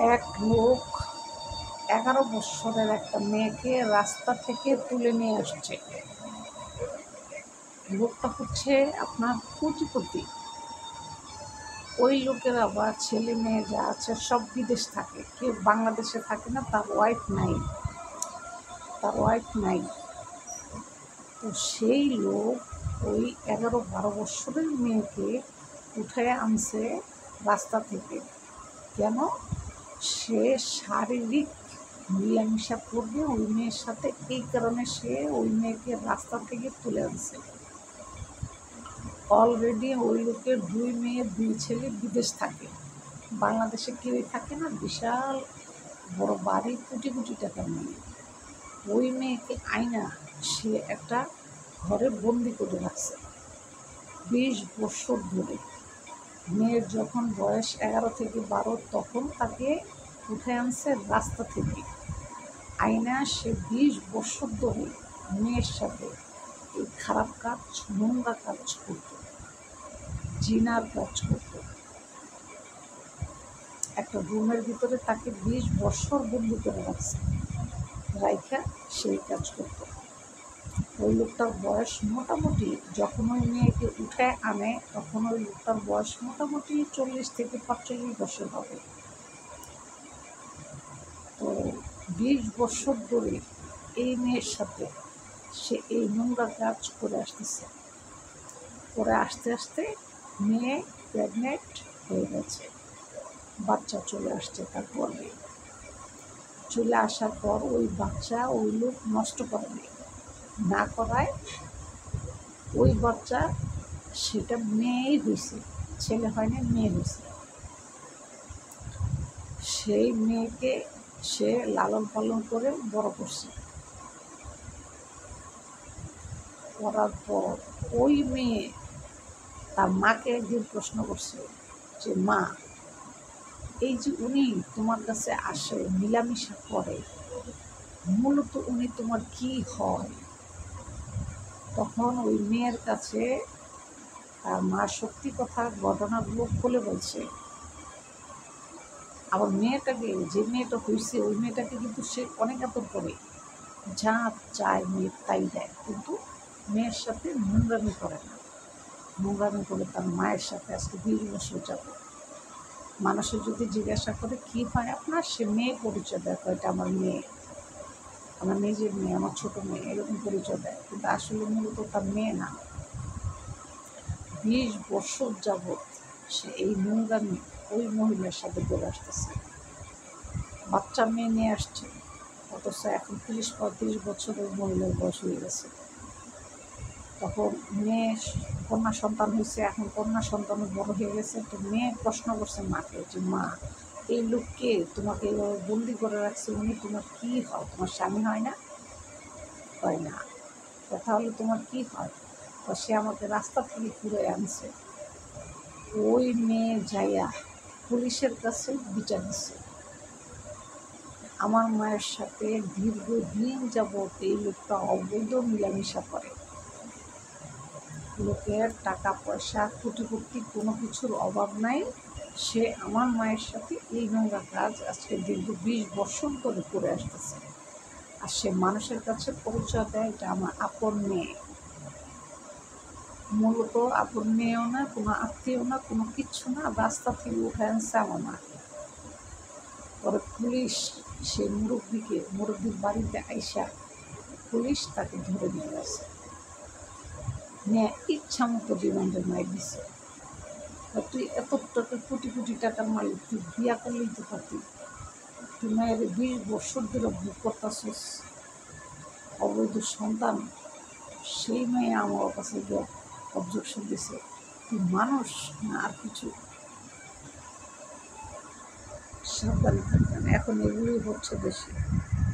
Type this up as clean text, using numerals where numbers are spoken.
এক লোক 11 বৎসরের একটা মেয়েকে রাস্তা থেকে তুলে নিয়ে আসছে। লোকটা হচ্ছে আপনার কোটিপতি। ওই লোকের আবার ছেলে মেয়ে যা আছে সব বিদেশ থাকে, কেউ বাংলাদেশে থাকে না, তার ওয়াইফ নাই। তো সেই লোক ওই 11-12 বৎসরের মেয়েকে উঠে আনছে রাস্তা থেকে। কেন? সে শারীরিক মিলামেশা করবে ওই মেয়ের সাথে, এই কারণে সে ওই মেয়েকে রাস্তা থেকে তুলে আনছে। অলরেডি ওই লোকের 2 মেয়ে 2 ছেলে বিদেশ থাকে, বাংলাদেশে কেউই থাকে না। বিশাল বড় বাড়ি, কোটি কোটি টাকা নিয়ে ওই মেয়েকে আইনা সে একটা ঘরে বন্দি করে রাখছে 20 বছর ধরে। মেয়ের যখন বয়স 11 থেকে 12 তখন তাকে উঠে আনছে রাস্তা থেকে আইনা। সে 20 বছর ধরে মেয়ের সাথে এই খারাপ কাজ, নোংরা কাজ করত, জিনার কাজ করত। একটা রুমের ভিতরে তাকে 20 বছর বন্দি করে রাখছে, রাইখা সেই কাজ করত। ওই লোকটার বয়স মোটামুটি, যখন ওই মেয়েকে উঠে আনে তখন ওই লোকটার বয়স মোটামুটি 40 থেকে 45 বছর হবে। তো 20 বছর ধরে এই মেয়ের সাথে সে এই নোংরা কাজ করে আসতেছে। করে আস্তে আস্তে মেয়ে প্রেগনেন্ট হয়ে গেছে, বাচ্চা চলে আসছে। তারপরে চলে আসার পর ওই বাচ্চা ওই লোক নষ্ট করেনি, না করায় ওই বাচ্চা সেটা মেয়েই হয়েছে, ছেলে হয়নি, মেয়ে হয়েছে। সেই মেয়েকে সে লালন পালন করে বড় করছে। করার পর ওই মেয়ে তার মাকে একদিন প্রশ্ন করছে যে, মা, এই যে উনি তোমার কাছে আসে, মিলামিশা করে, মূলত উনি তোমার কি হয়? তখন ওই মেয়ের কাছে তার মা সত্যি কথা, ঘটনাগুলো খুলে বলছে। আবার মেয়েটাকে, যে মেয়েটা হয়েছে ওই মেয়েটাকে কিন্তু সে অনেক আদর করে, যা চায় মেয়ে তাই দেয়, কিন্তু মেয়ের সাথে নোংরামি করে না। নোংরামি করে তার মায়ের সাথে আজকে 20 বছর যাবে। মানুষের যদি জিজ্ঞাসা করে কী হয় আপনার, সে মেয়ে পরিচয় দেয়, এটা আমার মেয়ে, আমার নিজের মেয়ে, আমার ছোটো মেয়ে, এরকম পরিচয় দেয়, কিন্তু আসলে মূলত তার মেয়ে না। 20 বছর যাবৎ সে এই নোংরামি ওই মহিলার সাথে করে আসতেছে। বাচ্চা মেয়ে নিয়ে আসছে, অথচ এখন 30-35 বছর ওই মহিলার বয়স হয়ে গেছে। তখন মেয়ে কন্যা সন্তান হয়েছে, এখন কন্যা সন্তানও বড় হয়ে গেছে। তো মেয়ে প্রশ্ন করছে মাকে যে, মা, এই লোককে তোমাকে এইভাবে বন্দি করে রাখছে, উনি তোমার কী হয়? তোমার স্বামী হয় না? হয় না। তাহলে তোমার কী হয়? সে আমাকে রাস্তা থেকে ঘুরে আনছে। ওই মেয়ে যাইয়া পুলিশের কাছে বিচার দিচ্ছে। আমার মায়ের সাথে দীর্ঘদিন যাবৎ এই লোকটা অবৈধ মিলামেশা করে। লোকের টাকা পয়সা কোটিপতি, কোনো কিছুর অভাব নাই, সে আমার মায়ের সাথে এই নোংরা কাজ আজকে দীর্ঘ 20 বছর ধরে করে আসতেছে। আর সে মানুষের কাছে পরিচয় দেয় এটা আমার আপন মেয়ে। মূলত আপন মেয়েও না, কোনো আত্মীয় না, কোনো কিচ্ছু না, রাস্তা থেকে উঠে আনছে আমার মাকে। পরে পুলিশ সে মুরব্বীর বাড়িতে আইসা পুলিশ তাকে ধরে নিয়ে গেছে, নিয়ে ইচ্ছা মতো রিমান্ডের মাইর দিছে। তুই এত টাকা, কোটি কোটি টাকার মালিক, তুই বিয়া করলেই তো পারতি, তুই মায়ের 20 বছর ধরে ভোগ করতেছিস, অবৈধ সন্তান। সেই মেয়ে আমার কাছে গিয়ে অবজেকশন দিছে, তুই মানুষ না আর কিছু। সাবধানে থাকবেন, এখন এগুলোই হচ্ছে বেশি।